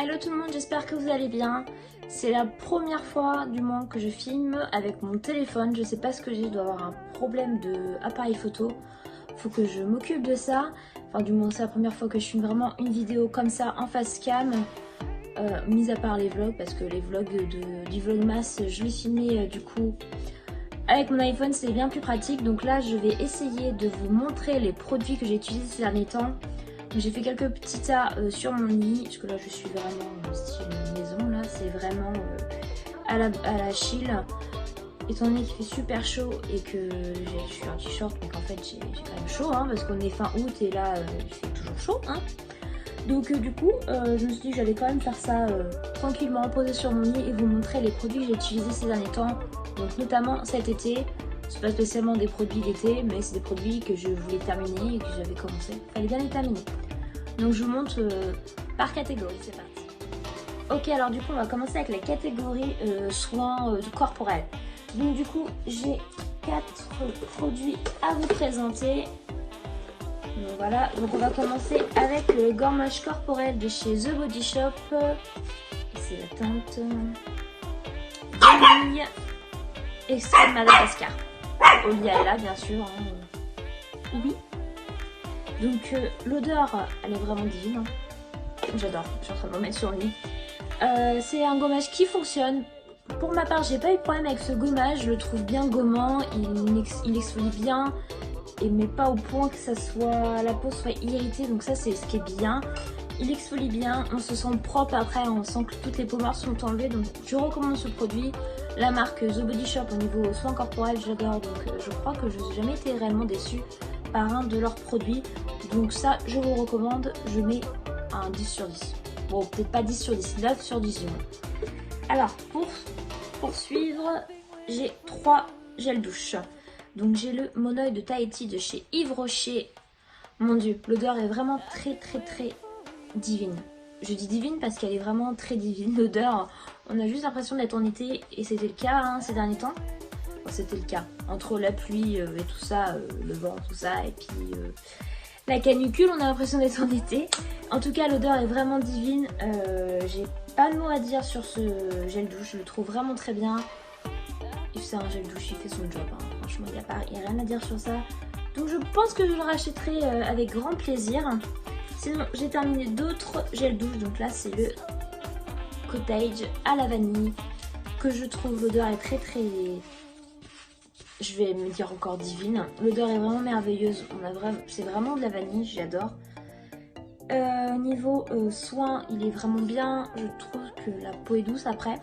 Hello tout le monde, j'espère que vous allez bien. C'est la première fois du moins que je filme avec mon téléphone. Je sais pas ce que j'ai, je dois avoir un problème d'appareil photo. Faut que je m'occupe de ça. Enfin du moins c'est la première fois que je filme vraiment une vidéo comme ça en face cam. Mis à part les vlogs, parce que les vlogs du Vlogmas, je les filmais du coup avec mon iPhone, c'est bien plus pratique. Donc là je vais essayer de vous montrer les produits que j'ai utilisés ces derniers temps. J'ai fait quelques petits tas sur mon lit, parce que là je suis vraiment style maison, là c'est vraiment à la chill. Étant donné qu'il fait super chaud et que je suis en t-shirt, donc en fait j'ai quand même chaud, hein, parce qu'on est fin août et là il fait toujours chaud. Hein. Donc du coup je me suis dit que j'allais quand même faire ça tranquillement, poser sur mon lit et vous montrer les produits que j'ai utilisés ces derniers temps. Donc notamment cet été. C'est pas spécialement des produits d'été, mais c'est des produits que je voulais terminer et que j'avais commencé. Il fallait bien les terminer. Donc je vous montre par catégorie, c'est parti. Ok, alors du coup on va commencer avec la catégorie soins corporels. Donc du coup j'ai 4 produits à vous présenter. Donc voilà, donc on va commencer avec le gommage corporel de chez The Body Shop. C'est la teinte vanille extrême Madagascar. Oliala bien sûr, hein. Oui. Donc l'odeur elle est vraiment divine, hein. J'adore, je suis en train de me mettre sur le nez. C'est un gommage qui fonctionne. Pour ma part j'ai pas eu de problème avec ce gommage, je le trouve bien gommant, il exfolie bien, mais pas au point que la peau soit irritée, donc ça c'est ce qui est bien. Il exfolie bien, on se sent propre après, on sent que toutes les pommades sont enlevées, donc je recommande ce produit. La marque The Body Shop au niveau soins corporels, j'adore, donc je crois que je n'ai jamais été réellement déçue par un de leurs produits. Donc ça, je vous recommande, je mets un 10 sur 10. Bon, peut-être pas 10 sur 10, 9 sur 10 du moins. Alors, pour poursuivre, j'ai 3 gels douche. Donc j'ai le Mon Oeil de Tahiti de chez Yves Rocher. Mon dieu, l'odeur est vraiment très divine. Je dis divine parce qu'elle est vraiment très divine, l'odeur. On a juste l'impression d'être en été et c'était le cas hein, ces derniers temps. Enfin, c'était le cas. Entre la pluie et tout ça, le vent, tout ça, et puis la canicule, on a l'impression d'être en été. En tout cas, l'odeur est vraiment divine. J'ai pas de mots à dire sur ce gel douche, je le trouve vraiment très bien. C'est un gel douche, il fait son job. Hein. Franchement, il n'y a rien à dire sur ça. Donc je pense que je le rachèterai avec grand plaisir. Sinon, j'ai terminé d'autres gels douche. Donc là, c'est le Cottage à la vanille. Que je trouve l'odeur est très... Je vais me dire encore divine. L'odeur est vraiment merveilleuse. C'est vraiment de la vanille, j'adore. Niveau soin, il est vraiment bien. Je trouve que la peau est douce après.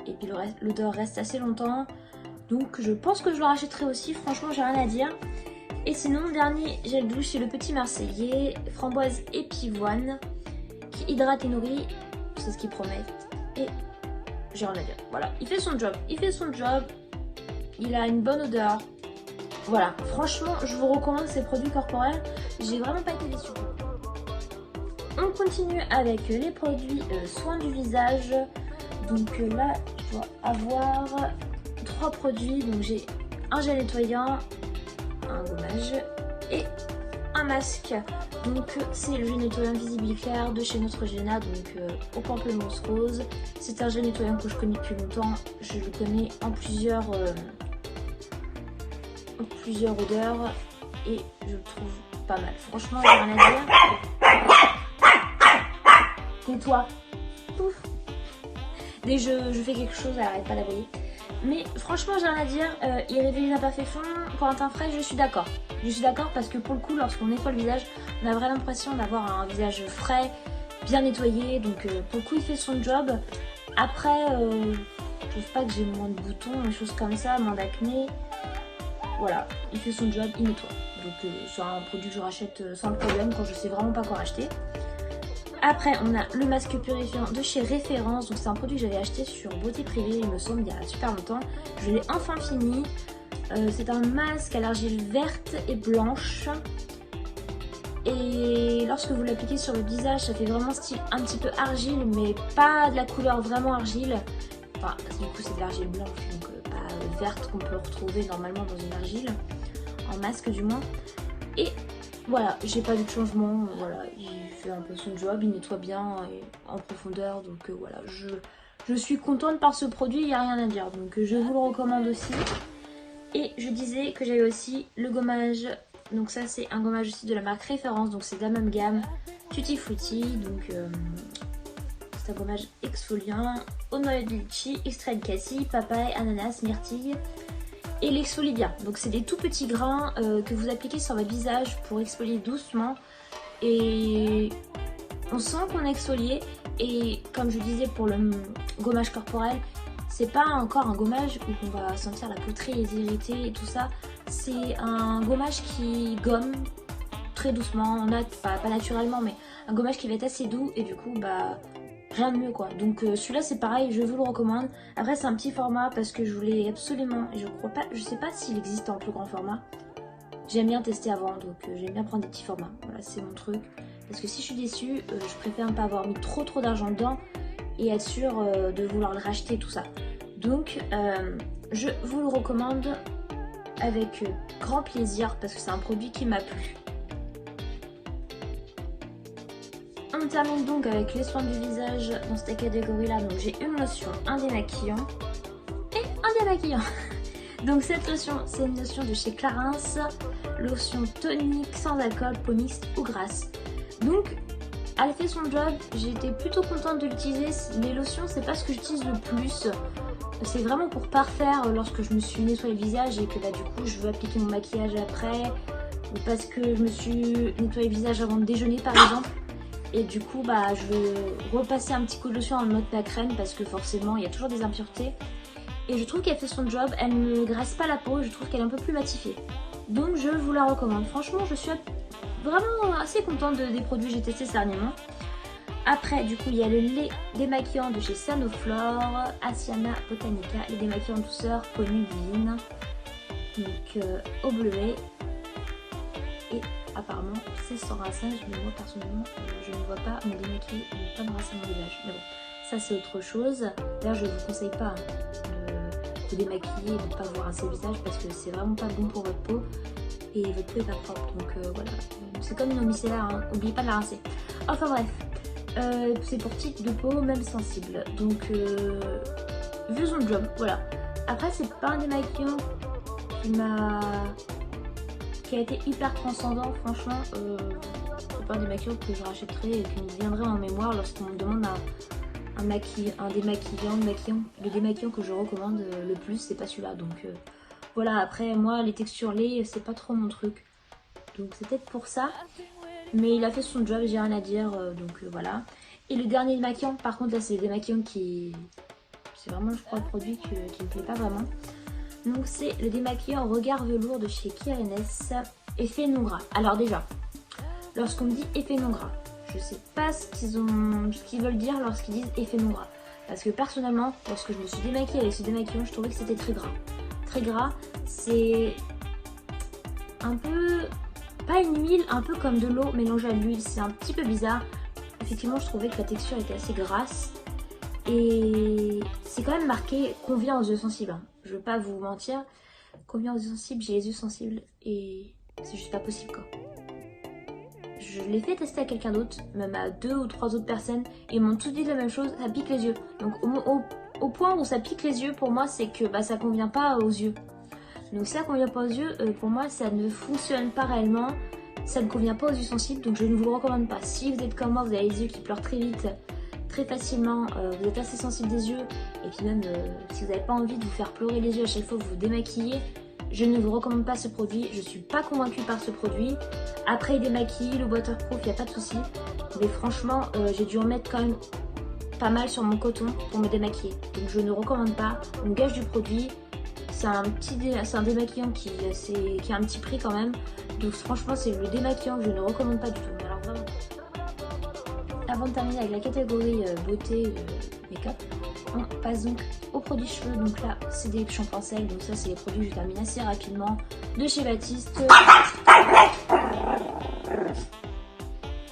Et puis l'odeur reste assez longtemps. Donc je pense que je le rachèterai aussi. Franchement, j'ai rien à dire. Et sinon, dernier gel douche, c'est le Petit Marseillais, framboise et pivoine, qui hydrate et nourrit, c'est ce qu'il promet. Et j'ai rien à dire. Voilà, il fait son job. Il a une bonne odeur. Voilà, franchement, je vous recommande ces produits corporels. J'ai vraiment pas été déçue. On continue avec les produits soins du visage. Donc là, je dois avoir 3 produits. Donc j'ai un gel nettoyant, un gommage et un masque. Donc c'est le gel nettoyant Visible Clair de chez Neutrogena, donc au pamplemousse rose. C'est un gel nettoyant que je connais depuis longtemps. Je le connais en plusieurs odeurs et je le trouve pas mal. Franchement, j'ai rien à dire. Tais-toi. Pouf. Dès que je fais quelque chose, elle arrête pas d'aboyer. Mais franchement, j'ai rien à dire. Il révèle les imperfections. Pour un teint frais, je suis d'accord. Je suis d'accord parce que pour le coup, lorsqu'on nettoie le visage, on a vraiment l'impression d'avoir un visage frais, bien nettoyé. Donc pour le coup, il fait son job. Après, je trouve pas que j'ai moins de boutons, des choses comme ça, moins d'acné. Voilà, il fait son job, il nettoie. Donc c'est un produit que je rachète sans problème quand je sais vraiment pas quoi acheter. Après, on a le masque purifiant de chez Référence. Donc c'est un produit que j'avais acheté sur Beauté Privée, il me semble, il y a super longtemps. Je l'ai enfin fini. C'est un masque à l'argile verte et blanche. Et lorsque vous l'appliquez sur le visage, ça fait vraiment style un petit peu argile, mais pas de la couleur vraiment argile. Enfin, du coup c'est de l'argile blanche, donc pas verte qu'on peut retrouver normalement dans une argile. En masque du moins. Et Voilà, j'ai pas vu de changement, voilà, il fait un peu son job, il nettoie bien et en profondeur, donc voilà, je suis contente par ce produit, il n'y a rien à dire, donc je vous le recommande aussi. Et je disais que j'avais aussi le gommage, donc ça c'est un gommage aussi de la marque Référence, donc c'est de la même gamme, Tutti Frutti, donc c'est un gommage exfoliant, au noyau de litchi, extrait de cassis, papaye, ananas, myrtille. Et l'exfolie bien, donc c'est des tout petits grains que vous appliquez sur votre visage pour exfolier doucement et on sent qu'on a exfolié. Et comme je disais pour le gommage corporel, c'est pas encore un gommage où on va sentir la peau très irritée et tout ça, c'est un gommage qui gomme très doucement, pas naturellement, mais un gommage qui va être assez doux et du coup bah rien de mieux quoi. Donc celui-là c'est pareil, je vous le recommande. Après c'est un petit format parce que je voulais absolument, et je sais pas s'il existe en plus grand format. J'aime bien tester avant, donc j'aime bien prendre des petits formats. Voilà, c'est mon truc. Parce que si je suis déçue, je préfère ne pas avoir mis trop d'argent dedans et être sûre de vouloir le racheter tout ça. Donc je vous le recommande avec grand plaisir parce que c'est un produit qui m'a plu. On termine donc avec les soins du visage dans cette catégorie là. Donc j'ai une lotion, un démaquillant et un démaquillant. Donc cette lotion c'est une lotion de chez Clarins, lotion tonique sans alcool, peau mixte ou grasse. Donc elle fait son job, j'ai été plutôt contente de l'utiliser. Les lotions c'est pas ce que j'utilise le plus. C'est vraiment pour parfaire lorsque je me suis nettoyé le visage et que là du coup je veux appliquer mon maquillage après. Ou parce que je me suis nettoyé le visage avant de déjeuner par exemple. Et du coup bah je vais repasser un petit coup de lotion en mode pas crème parce que forcément il y a toujours des impuretés. Et je trouve qu'elle fait son job, elle ne graisse pas la peau, je trouve qu'elle est un peu plus matifiée. Donc je vous la recommande. Franchement je suis vraiment assez contente des produits que j'ai testés dernièrement. Après du coup il y a le lait démaquillant de chez Sanoflore, Asiana Botanica, les démaquillants en douceur, connu divine. Donc au bleuet. Et apparemment c'est sans rinçage, mais moi personnellement je ne vois pas me démaquiller et ne pas me rincer mon visage. Mais bon, ça c'est autre chose. D'ailleurs je ne vous conseille pas de démaquiller et de ne pas vous rincer le visage parce que c'est vraiment pas bon pour votre peau et votre peau est pas propre. Donc voilà, c'est comme une eau micellaire, hein. N'oubliez pas de la rincer. Enfin bref, c'est pour type de peau même sensible. Donc vu son job, voilà. Après c'est pas un démaquillant qui a été hyper transcendant, franchement. C'est pas un démaquillant que je rachèterai et qui me viendrait en mémoire lorsqu'on me demande un démaquillant. Le démaquillant que je recommande le plus, c'est pas celui-là. Donc voilà, après moi les textures lait, c'est pas trop mon truc. Donc c'est peut-être pour ça. Mais il a fait son job, j'ai rien à dire. Donc voilà. Et le dernier démaquillant, par contre là c'est le démaquillant qui... C'est vraiment je crois le produit qui me plaît pas vraiment. Donc c'est le démaquillant regard velours de chez Kierenes, effet non gras. Alors déjà, lorsqu'on me dit effet non gras, je sais pas ce qu'ils veulent dire lorsqu'ils disent effet non gras. Parce que personnellement, lorsque je me suis démaquillée avec ce démaquillant, je trouvais que c'était très gras. Très gras, c'est un peu, pas une huile, un peu comme de l'eau mélangée à l'huile. C'est un petit peu bizarre. Effectivement, je trouvais que la texture était assez grasse. Et c'est quand même marqué convient aux yeux sensibles. Je veux pas vous mentir, convient aux yeux sensibles, j'ai les yeux sensibles et c'est juste pas possible quoi. Je l'ai fait tester à quelqu'un d'autre, même à 2 ou 3 autres personnes, et ils m'ont tous dit la même chose, ça pique les yeux. Donc au point où ça pique les yeux, pour moi c'est que bah, ça convient pas aux yeux. Donc si ça convient pas aux yeux, pour moi ça ne fonctionne pas réellement, ça ne convient pas aux yeux sensibles, donc je ne vous le recommande pas. Si vous êtes comme moi, vous avez les yeux qui pleurent très vite, très facilement, vous êtes assez sensible des yeux, et puis même si vous n'avez pas envie de vous faire pleurer les yeux à chaque fois que vous vous démaquillez, je ne vous recommande pas ce produit. Je suis pas convaincue par ce produit. Après il démaquille, le waterproof, il n'y a pas de souci, mais franchement j'ai dû en mettre quand même pas mal sur mon coton pour me démaquiller, donc je ne recommande pas. On gage du produit, c'est un démaquillant qui a un petit prix quand même, donc franchement c'est le démaquillant que je ne recommande pas du tout. Mais alors vraiment. Avant de terminer avec la catégorie beauté make-up, on passe donc aux produits cheveux. Donc là c'est des shampoings sel, donc ça c'est des produits que je termine assez rapidement de chez Baptiste.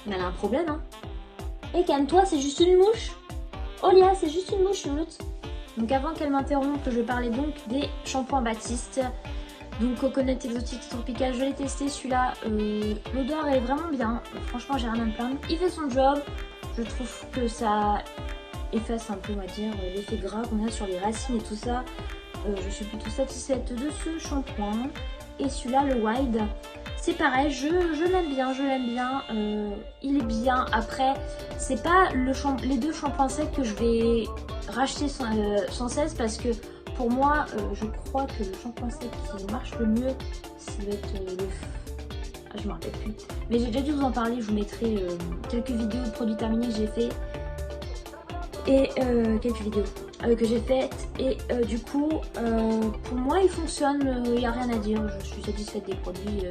Mais elle a un problème hein. Et calme-toi, c'est juste une mouche. Olia, c'est juste une mouche, l'autre. Donc avant qu'elle m'interrompe, je parlais donc des shampoings Baptiste. Donc Coconut Exotique Tropical, je l'ai testé celui-là, l'odeur est vraiment bien, franchement j'ai rien à me plaindre. Il fait son job, je trouve que ça efface un peu, on va dire, l'effet gras qu'on a sur les racines et tout ça. Je suis plutôt satisfaite de ce shampoing. Et celui-là, le Wild, c'est pareil, je l'aime bien, il est bien. Après, c'est pas les deux shampoings secs que je vais racheter sans cesse parce que pour moi, je crois que le shampoing sec qui marche le mieux, ça va être je me rappelle plus. Mais j'ai déjà dû vous en parler, je vous mettrai quelques vidéos de produits terminés que j'ai fait. Et quelques vidéos que j'ai faites. Et du coup, pour moi, il fonctionne, il n'y a rien à dire. Je suis satisfaite des produits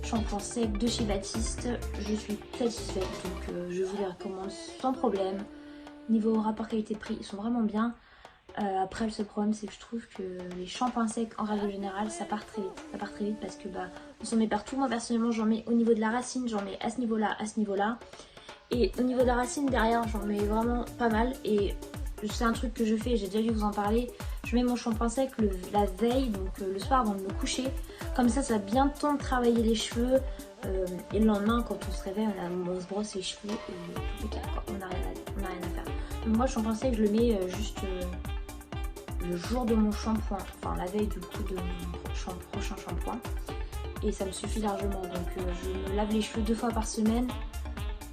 shampoing sec de chez Baptiste. Je suis satisfaite, donc je vous les recommande sans problème. Niveau rapport qualité-prix, ils sont vraiment bien. Après, le seul problème, c'est que je trouve que les shampoings secs, en règle générale, ça part très vite. Ça part très vite parce que bah, on s'en met partout. Moi, personnellement, j'en mets au niveau de la racine, j'en mets à ce niveau-là, à ce niveau-là. Et au niveau de la racine, derrière, j'en mets vraiment pas mal. Et c'est un truc que je fais, j'ai déjà dû vous en parler. Je mets mon shampoing sec la veille, donc le soir avant de me coucher. Comme ça a bien le temps de travailler les cheveux. Et le lendemain, quand on se réveille, on se brosse les cheveux et tout est calme, quoi. On n'a rien à faire. Donc moi, le shampoing sec, je le mets juste le jour de mon shampoing, enfin la veille du coup de mon prochain shampoing. Et ça me suffit largement. Donc je me lave les cheveux 2 fois par semaine.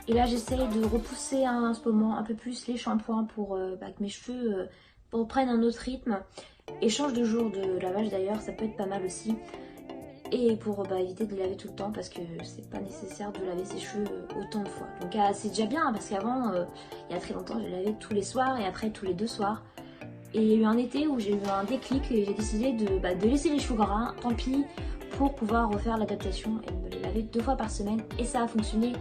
Et là j'essaye de repousser en ce moment un peu plus les shampoings pour que mes cheveux reprennent un autre rythme. Et change de jour de lavage d'ailleurs, ça peut être pas mal aussi. Et pour éviter de les laver tout le temps parce que c'est pas nécessaire de laver ses cheveux autant de fois. Donc c'est déjà bien parce qu'avant, il y a très longtemps, je les lavais tous les soirs et après tous les 2 soirs. Et il y a eu un été où j'ai eu un déclic et j'ai décidé de laisser les cheveux gras, tant pis, pour pouvoir refaire l'adaptation et me les laver 2 fois par semaine. Et ça a fonctionné.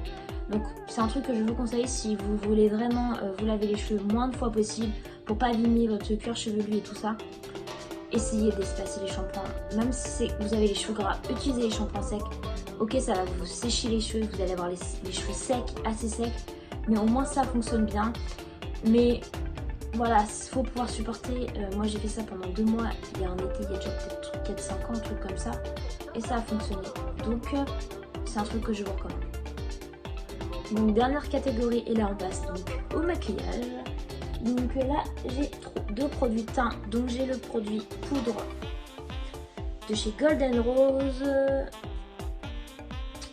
Donc c'est un truc que je vous conseille si vous voulez vraiment vous laver les cheveux moins de fois possible pour pas abîmer votre cuir chevelu et tout ça. Essayez d'espacer les shampoings, même si vous avez les cheveux gras, utilisez les shampoings secs. Ok, ça va vous sécher les cheveux, vous allez avoir les cheveux secs, assez secs, mais au moins ça fonctionne bien. Mais voilà, il faut pouvoir supporter. Moi j'ai fait ça pendant 2 mois, il y a un été, il y a déjà peut-être 4-5 ans, un truc comme ça, et ça a fonctionné. Donc c'est un truc que je vous recommande. Donc dernière catégorie, et là on passe donc au maquillage. Donc là j'ai 2 produits teint, donc j'ai le produit poudre de chez Golden Rose,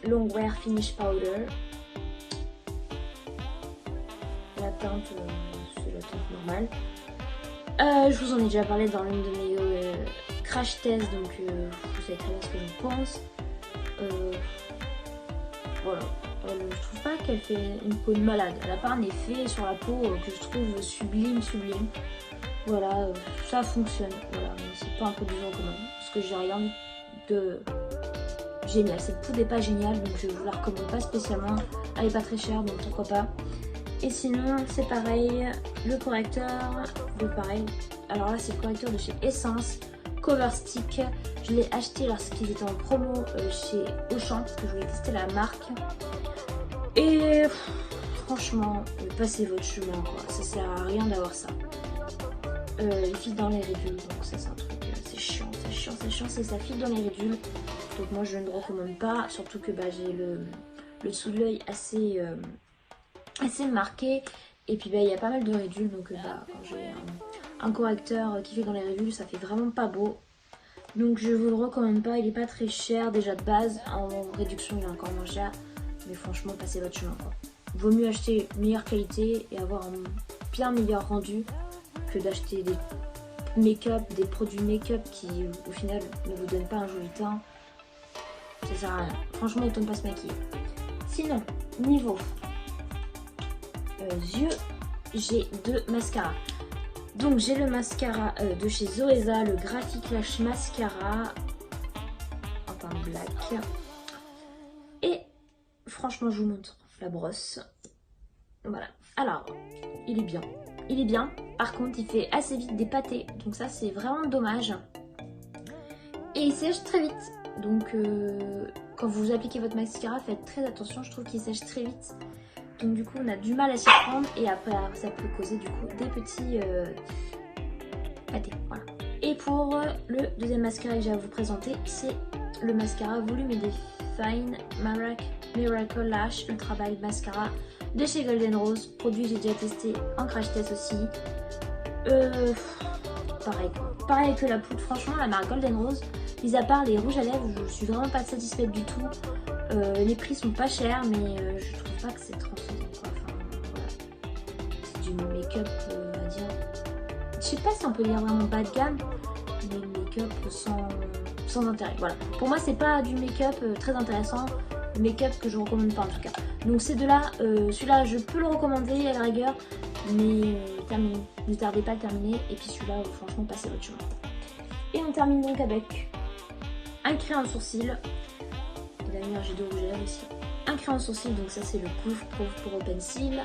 Longwear Finish Powder. La teinte, c'est la teinte normale. Je vous en ai déjà parlé dans l'une de mes crash tests, donc vous savez très bien ce que j'en pense. Voilà. Je trouve pas qu'elle fait une peau de malade. Elle a pas un effet sur la peau que je trouve sublime. Voilà, ça fonctionne. Voilà, c'est pas un produit commun parce que j'ai rien de génial. Cette poudre est pas géniale, donc je vous la recommande pas spécialement. Elle est pas très chère, donc pourquoi pas. Et sinon, c'est pareil, le correcteur, pareil. Alors là, c'est le correcteur de chez Essence, Cover Stick. Je l'ai acheté lorsqu'ils étaient en promo chez Auchan parce que je voulais tester la marque. Et franchement, passez votre chemin quoi, ça sert à rien d'avoir ça. Il file dans les ridules, donc ça c'est un truc, c'est chiant, et ça file dans les ridules. Donc moi je ne recommande pas, surtout que j'ai le dessous de l'œil assez marqué. Et puis il y a pas mal de ridules, donc quand j'ai un correcteur qui fait dans les ridules, ça fait vraiment pas beau. Donc je vous le recommande pas, il est pas très cher déjà de base, en réduction il est encore moins cher. Mais franchement, passez votre chemin quoi. Vaut mieux acheter meilleure qualité et avoir un bien meilleur rendu que d'acheter des make-up, des produits make-up qui au final ne vous donnent pas un joli teint. Ça sert à rien. Franchement, autant ne pas se maquiller. Sinon, niveau yeux, j'ai 2 mascaras. Donc j'ai le mascara de chez Zoesa, le Graphic Lash Mascara en teint black. Et franchement, je vous montre la brosse. Voilà. Alors, il est bien. Par contre, il fait assez vite des pâtés. Donc ça, c'est vraiment dommage. Et il sèche très vite. Donc, quand vous appliquez votre mascara, faites très attention. Je trouve qu'il sèche très vite. Donc du coup, on a du mal à s'y prendre. Et après, ça peut causer du coup des petits pâtés. Voilà. Et pour le deuxième mascara que j'ai à vous présenter, c'est le mascara Volume et Define Miracle Lash Ultra Bite Mascara de chez Golden Rose. Produit j'ai déjà testé en crash test aussi. Pareil que la poudre, franchement la marque Golden Rose, mis à part les rouges à lèvres, je suis vraiment pas satisfaite du tout. Les prix sont pas chers, mais je trouve pas que c'est transcendant quoi. Enfin, voilà. C'est du make-up, on va dire. Je sais pas si on peut dire vraiment bas de gamme, mais make-up sans intérêt. Voilà. Pour moi, c'est pas du make-up très intéressant, le make-up que je recommande pas en tout cas. Donc ces deux-là, celui-là, je peux le recommander à la rigueur, mais ne tardez pas à le terminer. Et puis celui-là, franchement, passez votre chemin. Et on termine donc avec un crayon sourcil. D'ailleurs, j'ai deux rouges à lèvres aussi. Un crayon sourcil, donc ça c'est le Proof Pro Pencil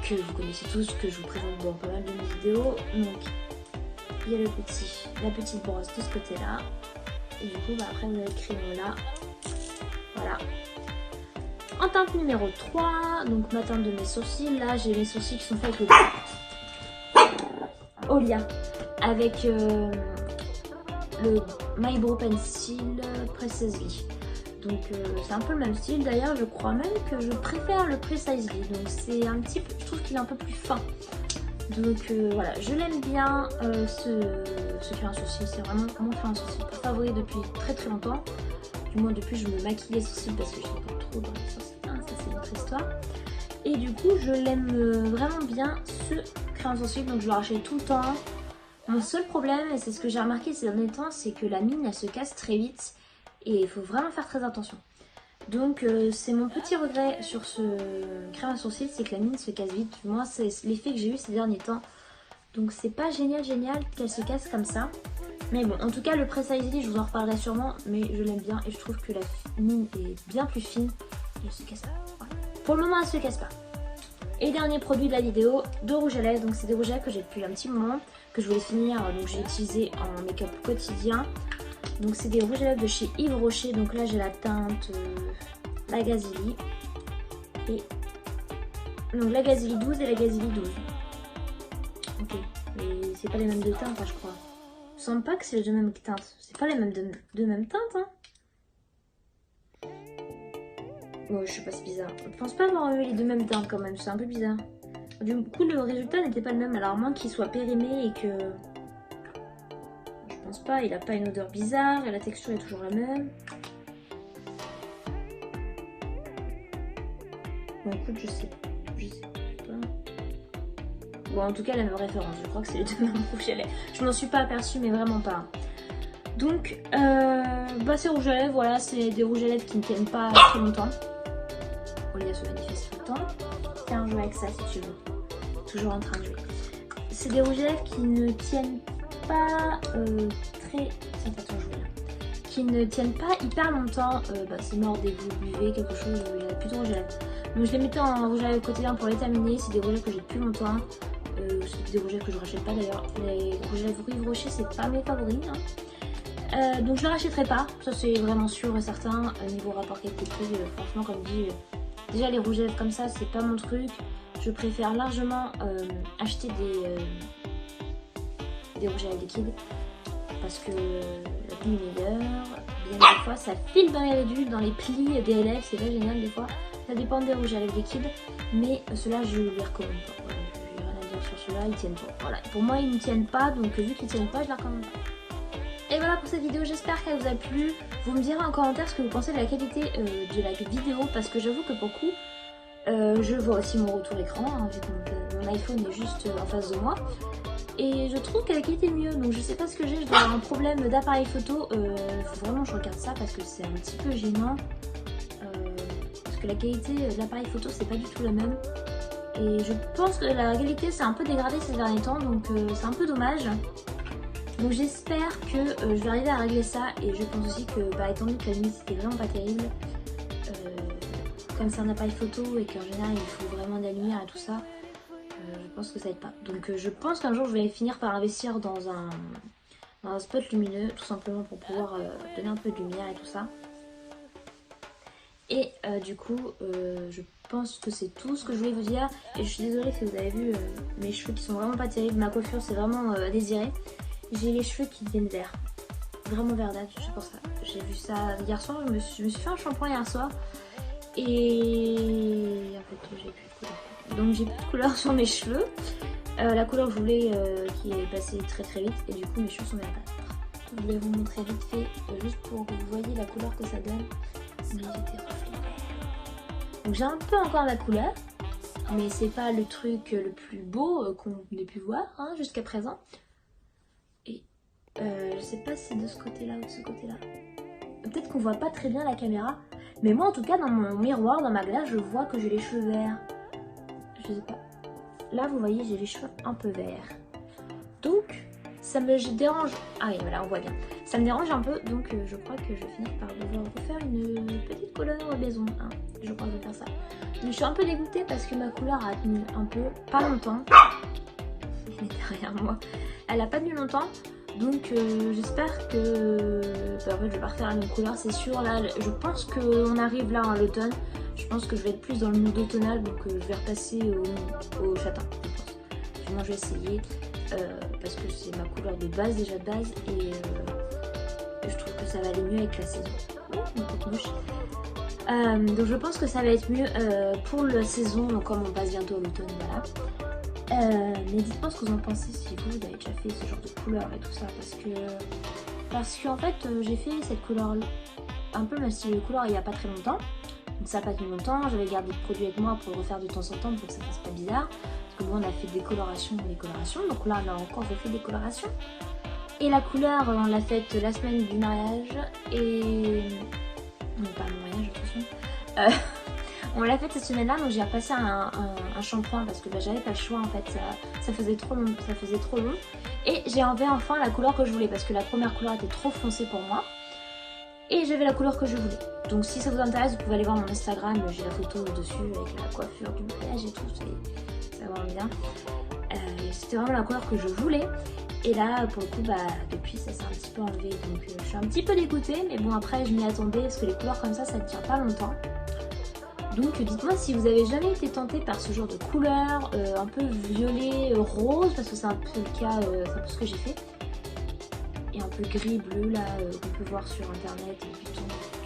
que vous connaissez tous, que je vous présente dans pas mal de mes vidéos. Donc il y a la petite brosse de ce côté là, et du coup après vous avez le crayon là, voilà. En teinte numéro 3, donc ma teinte de mes sourcils, là j'ai mes sourcils qui sont faits avec le Olia, avec le My Brow Pencil Precisely. Donc c'est un peu le même style, d'ailleurs je crois même que je préfère le Precisely, donc c'est un petit peu, je trouve qu'il est un peu plus fin. Donc voilà, je l'aime bien ce crayon sourcil, c'est vraiment mon crayon sourcil favori depuis très longtemps. Du moins depuis je me maquille les sourcils parce que je suis pas trop dans les sourcils, ça c'est une autre histoire. Et du coup je l'aime vraiment bien ce crayon sourcil, donc je le rachète tout le temps. Mon seul problème, et c'est ce que j'ai remarqué ces derniers temps, c'est que la mine elle se casse très vite. Et il faut vraiment faire très attention. Donc c'est mon petit regret sur ce crayon à sourcils, c'est que la mine se casse vite. Moi c'est l'effet que j'ai eu ces derniers temps. Donc c'est pas génial qu'elle se casse comme ça. Mais bon, en tout cas le Precisely je vous en reparlerai sûrement, mais je l'aime bien et je trouve que la mine est bien plus fine et elle se casse pas. Voilà. Pour le moment elle se casse pas. Et dernier produit de la vidéo, deux rouges à lèvres. Donc c'est des rouges à lèvres que j'ai depuis un petit moment, que je voulais finir, donc j'ai utilisé en make-up quotidien. Donc c'est des rouges à lèvres de chez Yves Rocher. Donc là j'ai la teinte la Gazilly. Et donc la Gazilly 12 et la Gazilly 12. Ok, mais c'est pas les mêmes deux teintes hein, je crois. Il me semble pas que c'est les deux mêmes teintes. C'est pas les mêmes deux mêmes teintes hein. Ouais, je sais pas, c'est bizarre. Je pense pas avoir eu les deux mêmes teintes quand même, c'est un peu bizarre. Du coup le résultat n'était pas le même, alors à moins qu'il soit périmé et que... Je pense pas, il a pas une odeur bizarre et la texture est toujours la même. Bon écoute, je sais pas. Bon en tout cas la même référence, je crois que c'est les deux mêmes rouges à lèvres. Je m'en suis pas aperçue mais vraiment pas. Donc ces rouges à lèvres, voilà, c'est des rouges à lèvres qui ne tiennent pas très longtemps. Olia se manifeste tout le temps. Fais un jeu avec ça si tu veux. Toujours en train de jouer. C'est des rouges à lèvres qui ne tiennent pas qui ne tiennent pas hyper longtemps. C'est mort dès que vous buvez quelque chose, il y a plutôt rouge à lèvres. Donc je les mettais en rouge à lèvres quotidien pour les terminer. C'est des rouges à lèvres que j'ai depuis longtemps. C'est des rouges à lèvres que je rachète pas d'ailleurs. Les rouges à lèvres Yves Rocher c'est pas mes favoris hein. Donc je ne rachèterai pas, ça c'est vraiment sûr et certain. Niveau rapport qualité-prix, franchement comme dit, déjà les rouges à lèvres comme ça c'est pas mon truc. Je préfère largement acheter des rouges à lèvres liquides parce que la pluie est meilleure. Bien des fois ça file dans les réduits, dans les plis des lèvres, c'est pas génial des fois. Ça dépend des rouges à lèvres liquides, mais ceux-là je les recommande pas. Voilà, j'ai rien à dire sur ceux-là, ils tiennent pas. Voilà, pour moi ils ne tiennent pas, donc vu qu'ils tiennent pas, je les recommande pas. Et voilà pour cette vidéo, j'espère qu'elle vous a plu. Vous me direz en commentaire ce que vous pensez de la qualité de la vidéo, parce que j'avoue que pour le coup, je vois aussi mon retour écran, hein, vu que mon iPhone est juste en face de moi. Et je trouve que la qualité est mieux, donc je sais pas ce que j'ai, je dois avoir un problème d'appareil photo. Faut vraiment que je regarde ça parce que c'est un petit peu gênant. Parce que la qualité de l'appareil photo c'est pas du tout la même. Et je pense que la qualité s'est un peu dégradée ces derniers temps, donc c'est un peu dommage. Donc j'espère que je vais arriver à régler ça, et je pense aussi que étant donné que la nuit c'était vraiment pas terrible, comme c'est un appareil photo et qu'en général il faut vraiment de la lumière et tout ça, je pense que ça aide pas. Donc je pense qu'un jour je vais finir par investir dans un spot lumineux, tout simplement pour pouvoir donner un peu de lumière et tout ça. Et du coup je pense que c'est tout ce que je voulais vous dire, et je suis désolée si vous avez vu mes cheveux qui sont vraiment pas terribles, ma coiffure c'est vraiment à désirer. j'ai les cheveux qui deviennent verts. Vraiment verdâtres, c'est pour ça. J'ai vu ça hier soir, je me suis fait un shampoing hier soir. Et en fait j'ai plus de couleur. Donc j'ai plus de couleur sur mes cheveux. La couleur que je voulais qui est passée très très vite. Et du coup mes cheveux sont verdâtres. Je voulais vous montrer vite fait, juste pour que vous voyez la couleur que ça donne. Mais j'étais reflet vert. Donc j'ai un peu encore la couleur. Mais c'est pas le truc le plus beau qu'on ait pu voir hein, jusqu'à présent. Et je sais pas si c'est de ce côté-là ou de ce côté-là. Peut-être qu'on voit pas très bien la caméra. Mais moi en tout cas dans mon miroir, dans ma glace, je vois que j'ai les cheveux verts. Je sais pas. Là vous voyez j'ai les cheveux un peu verts. Donc ça me dérange. Ah oui voilà on voit bien. Ça me dérange un peu donc je crois que je vais finir par devoir refaire une petite couleur maison. Hein. Je crois que je vais faire ça. Mais je suis un peu dégoûtée parce que ma couleur a tenu un peu, pas longtemps. Elle est derrière moi. Elle a pas tenu longtemps. Donc j'espère que en fait, je vais pas refaire la même couleur, c'est sûr. Là, je pense qu'on arrive là à l'automne. Je pense que je vais être plus dans le mood automnal, donc je vais repasser au châtain. Moi, je vais essayer parce que c'est ma couleur de base déjà de base et je trouve que ça va aller mieux avec la saison. Une petite mouche. Donc je pense que ça va être mieux pour la saison, comme on passe bientôt à l'automne, voilà. Mais dites-moi ce que vous en pensez si vous avez déjà fait ce genre de couleur et tout ça parce que en fait j'ai fait cette couleur un peu même style de couleur il n'y a pas très longtemps donc ça n'a pas tenu longtemps, j'avais gardé le produit avec moi pour le refaire de temps en temps pour que ça fasse pas bizarre parce que bon on a fait des colorations donc là on a encore refait des colorations et la couleur on l'a faite la semaine du mariage et non pas le mariage de toute façon on l'a fait cette semaine-là, donc j'ai repassé un shampoing parce que bah, j'avais pas le choix en fait, ça faisait trop long, Et j'ai enlevé enfin la couleur que je voulais parce que la première couleur était trop foncée pour moi. Et j'avais la couleur que je voulais. Donc si ça vous intéresse, vous pouvez aller voir mon Instagram, j'ai la photo dessus avec la coiffure du mariage et tout, c'est vraiment bien. C'était vraiment la couleur que je voulais. Et là, pour le coup, bah, depuis ça s'est un petit peu enlevé, donc je suis un petit peu dégoûtée. Mais bon après je m'y attendais parce que les couleurs comme ça ne tient pas longtemps. Donc dites-moi si vous avez jamais été tenté par ce genre de couleur, un peu violet, rose, parce que c'est un peu le cas, c'est un peu ce que j'ai fait. Et un peu gris, bleu là, qu'on peut voir sur internet et puis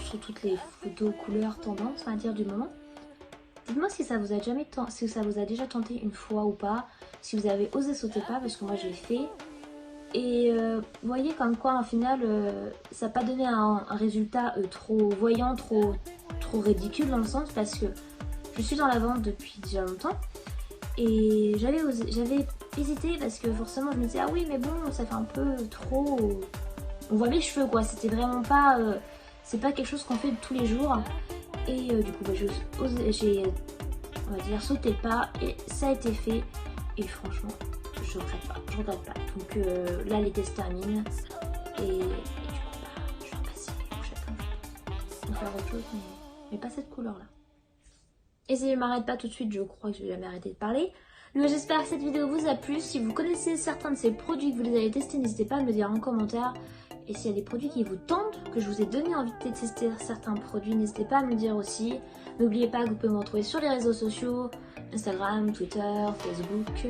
sur toutes les photos couleurs tendances, on va dire du moment. Dites-moi si ça vous a jamais si ça vous a déjà tenté une fois ou pas, si vous avez osé sauter pas, parce que moi je l'ai fait. Et vous voyez comme quoi en final ça n'a pas donné un résultat trop voyant, trop ridicule dans le sens parce que je suis dans la vente depuis déjà longtemps et j'avais hésité parce que forcément je me disais ah oui mais bon ça fait un peu trop, on voit mes cheveux quoi, c'était vraiment pas, c'est pas quelque chose qu'on fait tous les jours et du coup bah, j'ai on va dire sauté le pas et ça a été fait et franchement je regrette pas. Donc là l'été se termine et du coup bah, je vais repasser au châtain. On va faire autre chose mais pas cette couleur là. Et si je m'arrête pas tout de suite, je crois que je vais jamais arrêter de parler. Donc j'espère que cette vidéo vous a plu. Si vous connaissez certains de ces produits, que vous les avez testés, n'hésitez pas à me le dire en commentaire. Et s'il y a des produits qui vous tentent, que je vous ai donné envie de tester certains produits, n'hésitez pas à me le dire aussi. N'oubliez pas que vous pouvez me retrouver sur les réseaux sociaux, Instagram, Twitter, Facebook,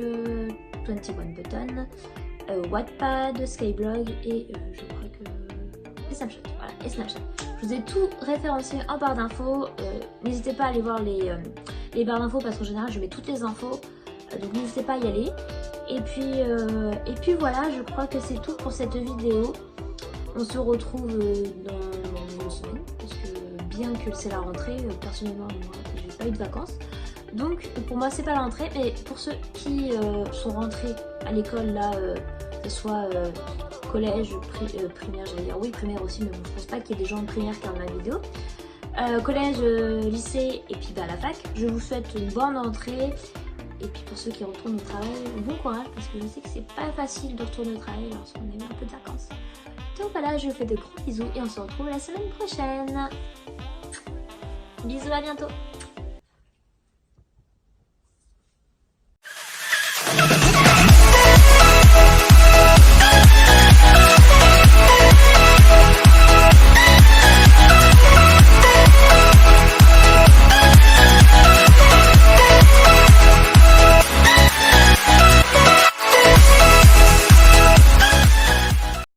21button, Wattpad, Skyblog et je crois que... et Snapchat, voilà, et Snapchat. Je vous ai tout référencé en barre d'infos, n'hésitez pas à aller voir les barres d'infos parce qu'en général je mets toutes les infos, donc n'hésitez pas à y aller. Et puis voilà, je crois que c'est tout pour cette vidéo. On se retrouve dans une semaine, parce que bien que c'est la rentrée, personnellement moi j'ai pas eu de vacances. Donc pour moi c'est pas la rentrée, mais pour ceux qui sont rentrés à l'école là, que ce soit collège, primaire, j'allais dire oui primaire aussi, mais bon, je pense pas qu'il y ait des gens en primaire qui regardent ma vidéo. Collège, lycée et puis bah, la fac, je vous souhaite une bonne rentrée. Et puis pour ceux qui retournent au travail, bon courage parce que je sais que c'est pas facile de retourner au travail lorsqu'on a eu un peu de vacances. Donc voilà, je vous fais de gros bisous et on se retrouve la semaine prochaine. Bisous, à bientôt.